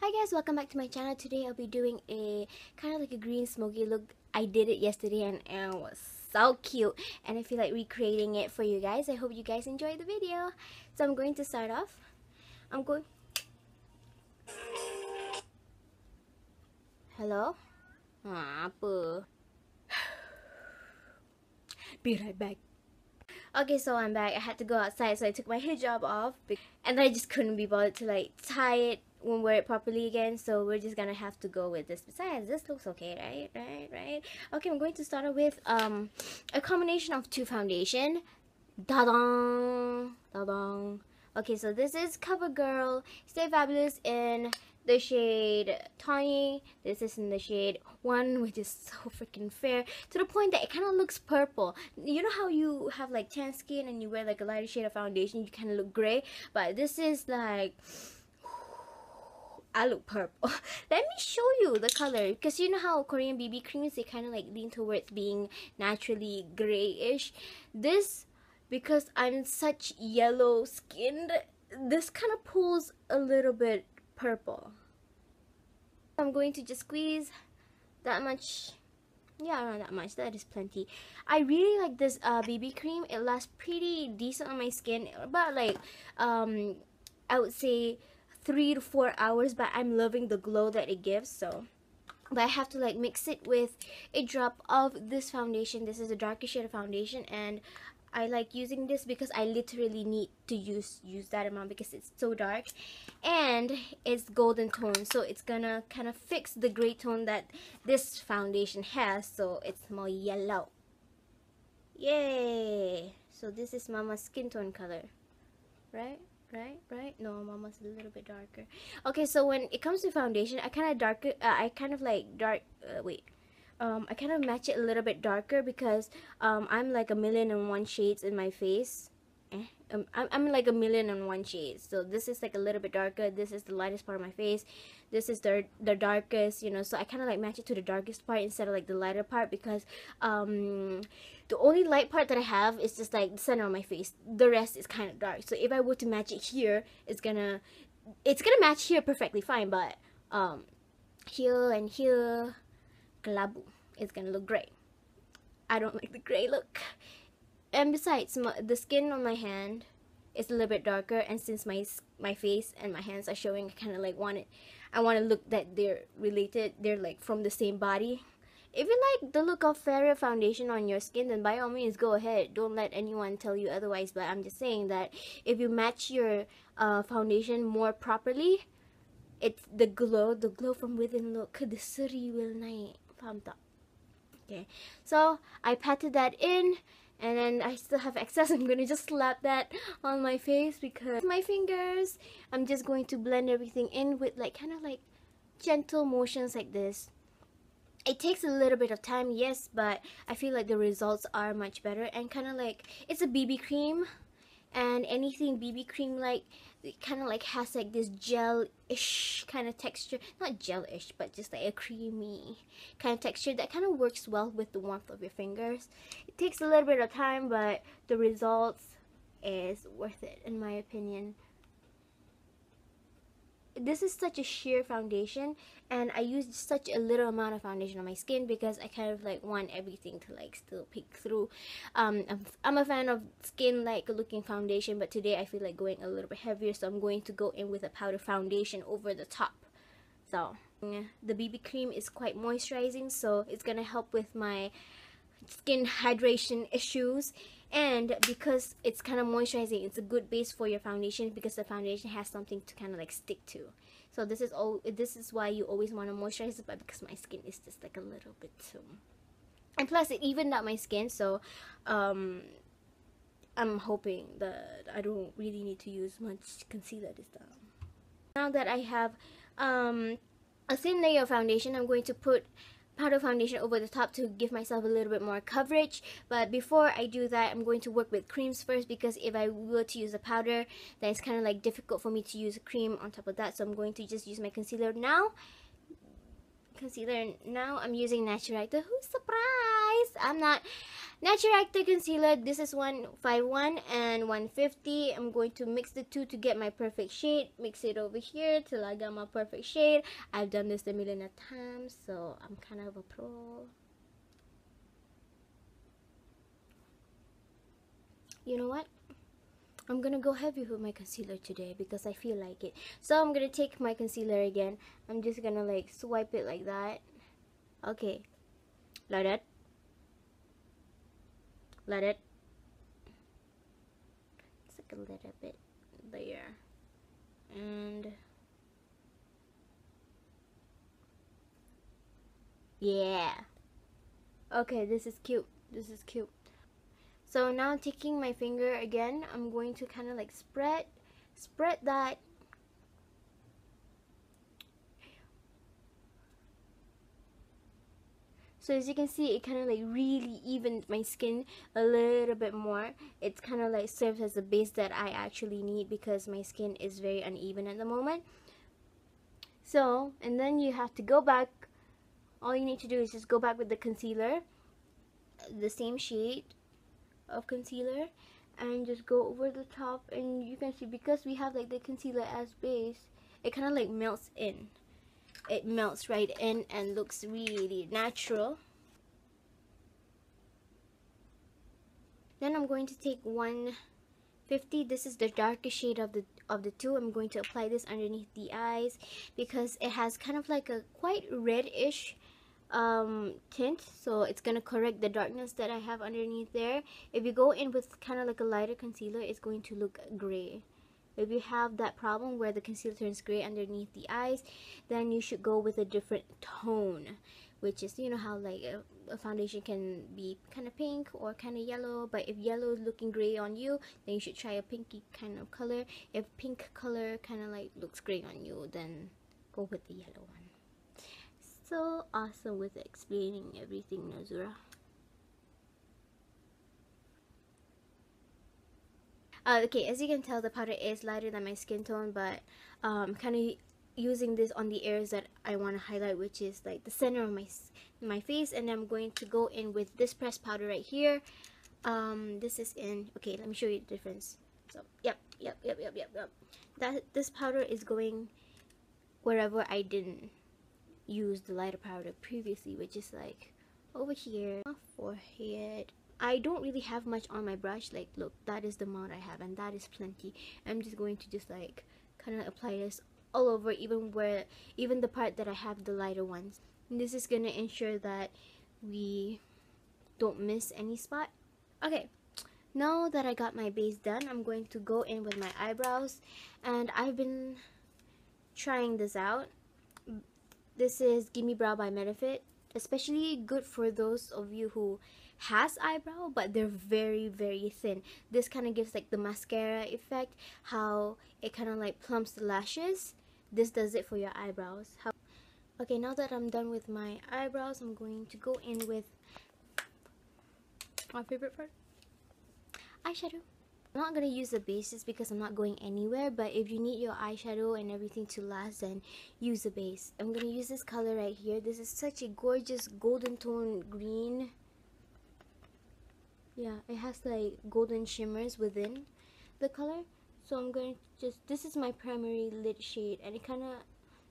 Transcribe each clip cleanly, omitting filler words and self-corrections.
Hi guys, welcome back to my channel. Today I'll be doing a kind of like a green smoky look. I did it yesterday and it was so cute and I feel like recreating it for you guys. I hope you guys enjoyed the video. So I'm going to start off. Hello? Apa? Be right back. Okay, so I'm back. I had to go outside, so I took my hijab off and I just couldn't be bothered to like tie it and wear it properly again, so we're just gonna have to go with this. Besides, this looks okay, right? Okay, I'm going to start with a combination of two foundation. Da-dong. Okay, so this is Covergirl Stay Fabulous in the shade Tawny. This is in the shade 1, which is so freaking fair to the point that it kind of looks purple. You know how you have like tan skin and you wear like a lighter shade of foundation, you kind of look gray, but this is like I look purple. Let me show you the color, because you know how Korean BB creams, they kind of like lean towards being naturally grayish. This, because I'm such yellow skinned, this kind of pulls a little bit purple. I'm going to just squeeze that much. Yeah, around that much. That is plenty. I really like this BB cream. It lasts pretty decent on my skin, about like I would say 3 to 4 hours, but I'm loving the glow that it gives. So but I have to like mix it with a drop of this foundation. This is a darker shade of foundation, and I like using this because I literally need to use that amount because it's so dark and it's golden tone, so it's gonna kind of fix the gray tone that this foundation has, so it's more yellow. Yay! So this is Mama's skin tone color, right? No, Mama's a little bit darker. Okay, so when it comes to foundation, I kind of match it a little bit darker because I'm like 1,000,001 shades in my face. I'm like 1,000,001 shades. So this is like a little bit darker. This is the lightest part of my face. This is the darkest, you know. So I kind of like match it to the darkest part instead of like the lighter part, because the only light part that I have is just like the center of my face. The rest is kind of dark. So if I were to match it here, it's gonna match here perfectly fine. But here and here, kalabu, it's gonna look gray. I don't like the gray look. And besides, the skin on my hand is a little bit darker, and since my face and my hands are showing, I kind of like I want to look that they're related, they're like from the same body. If you like the look of fairer foundation on your skin, then by all means go ahead. Don't let anyone tell you otherwise, but I'm just saying that if you match your foundation more properly, it's the glow from within. Look, the suri will naik. Paham tak? Okay, so I patted that in, and then I still have excess. I'm gonna just slap that on my face because my fingers, I'm just going to blend everything in with like kind of like gentle motions like this. It takes a little bit of time, yes, but I feel like the results are much better. And kind of like, it's a BB cream, and anything BB cream like, it kind of like has like this gel-ish kind of texture. Not gel-ish, but just like a creamy kind of texture that kind of works well with the warmth of your fingers. It takes a little bit of time, but the results is worth it in my opinion. This is such a sheer foundation, and I used such a little amount of foundation on my skin because I kind of like want everything to like still peek through. I'm a fan of skin like looking foundation, but today I feel like going a little bit heavier, so I'm going to go in with a powder foundation over the top. So the BB cream is quite moisturizing, so it's gonna help with my skin hydration issues. And because it's kind of moisturizing, it's a good base for your foundation because the foundation has something to kind of like stick to. So this is why you always want to moisturize it, but because my skin is just like a little bit too. And plus it evened out my skin, so I'm hoping that I don't really need to use much concealer this time. Now that I have a thin layer of foundation, I'm going to put powder foundation over the top to give myself a little bit more coverage. But before I do that, I'm going to work with creams first, because if I were to use a powder, then it's kind of like difficult for me to use a cream on top of that. So I'm going to just use my concealer now. I'm using Naturactor. Who's surprised? I'm not Naturactor concealer. This is 151 and 150. I'm going to mix the two to get my perfect shade. Mix it over here till I got my perfect shade. I've done this a million of times, so I'm kind of a pro. You know what? I'm gonna go heavy with my concealer today because I feel like it. So I'm gonna take my concealer again. I'm just gonna like swipe it like that. Okay, like that. Let it. It's like a little bit there. And yeah. Okay, this is cute. This is cute. So now taking my finger again, I'm going to kind of like spread that. So as you can see, it kind of like really evened my skin a little bit more. It's kind of like serves as a base that I actually need because my skin is very uneven at the moment. So, and then you have to go back. All you need to do is just go back with the concealer, the same shade of concealer, and just go over the top. And you can see, because we have like the concealer as base, it kind of like melts in. It melts right in and looks really natural. Then I'm going to take 150. This is the darkest shade of the two. I'm going to apply this underneath the eyes because it has kind of like a quite reddish tint, so it's gonna correct the darkness that I have underneath there. If you go in with kind of like a lighter concealer, it's going to look gray. If you have that problem where the concealer turns gray underneath the eyes, then you should go with a different tone, which is, you know how like a foundation can be kind of pink or kind of yellow, but if yellow is looking gray on you, then you should try a pinky kind of color. If pink color kind of like looks gray on you, then go with the yellow one. So awesome with explaining everything, Nazura. Okay, as you can tell, the powder is lighter than my skin tone, but kind of using this on the areas that I want to highlight, which is like the center of my face. And I'm going to go in with this pressed powder right here. This is in, okay, let me show you the difference. So yep. This powder is going wherever I didn't use the lighter powder previously, which is like over here, my forehead. I don't really have much on my brush. Like, look, that is the amount I have, and that is plenty. I'm just going to just like kind of apply this all over, even the part that I have the lighter ones. And this is gonna ensure that we don't miss any spot. Okay, now that I got my base done, I'm going to go in with my eyebrows, and I've been trying this out. This is Gimme Brow by Benefit, especially good for those of you who has eyebrow but they're very thin. This kind of gives like the mascara effect, how it kind of like plumps the lashes. This does it for your eyebrows. Okay, now that I'm done with my eyebrows, I'm going to go in with my favorite part, eyeshadow. I'm not going to use the bases because I'm not going anywhere, but if you need your eyeshadow and everything to last, then use the base. I'm going to use this color right here. This is such a gorgeous golden tone green. Yeah, it has like golden shimmers within the color. So I'm going to just, this is my primary lid shade, and it kind of,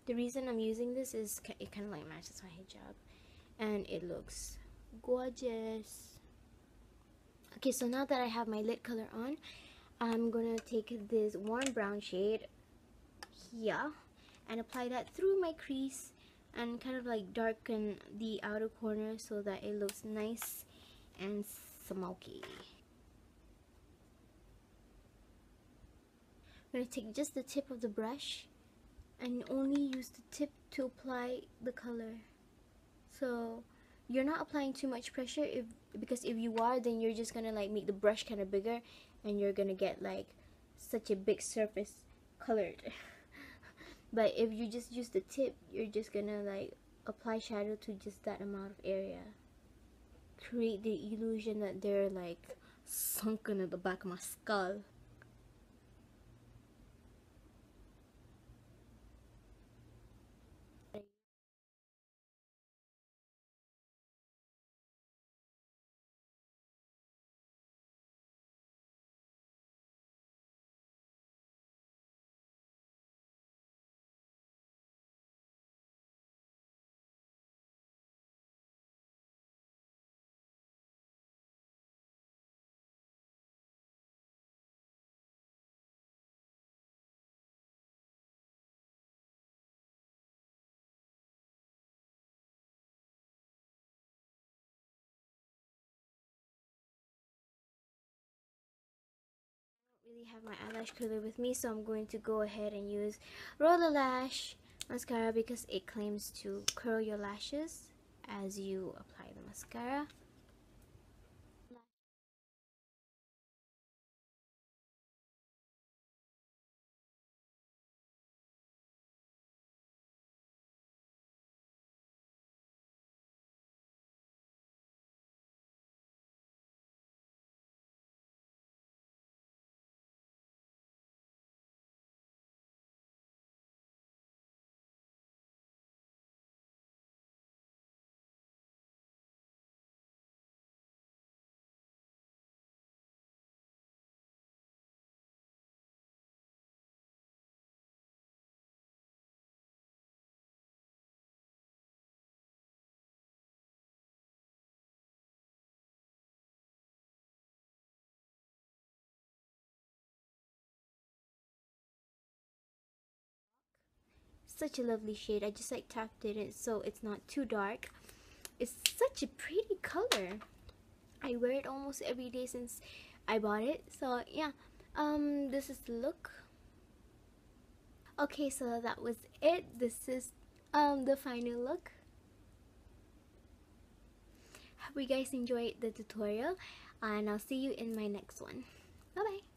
the reason I'm using this is it kind of like matches my hijab and it looks gorgeous. Okay, so now that I have my lid color on, I'm gonna take this warm brown shade here and apply that through my crease and kind of like darken the outer corner so that it looks nice and smoky. I'm going to take just the tip of the brush and only use the tip to apply the color. So you're not applying too much pressure, because if you are, then you're just going to like make the brush kind of bigger and you're going to get like such a big surface colored. But if you just use the tip, you're just going to like apply shadow to just that amount of area. Create the illusion that they're like sunken at the back of my skull. Really have my eyelash curler with me, so I'm going to go ahead and use Roller Lash mascara because it claims to curl your lashes as you apply the mascara. Such a lovely shade. I just like tapped it so it's not too dark. It's such a pretty color. I wear it almost every day since I bought it. So yeah, this is the look. Okay, so that was it. This is the final look. Hope you guys enjoyed the tutorial, and I'll see you in my next one. Bye bye.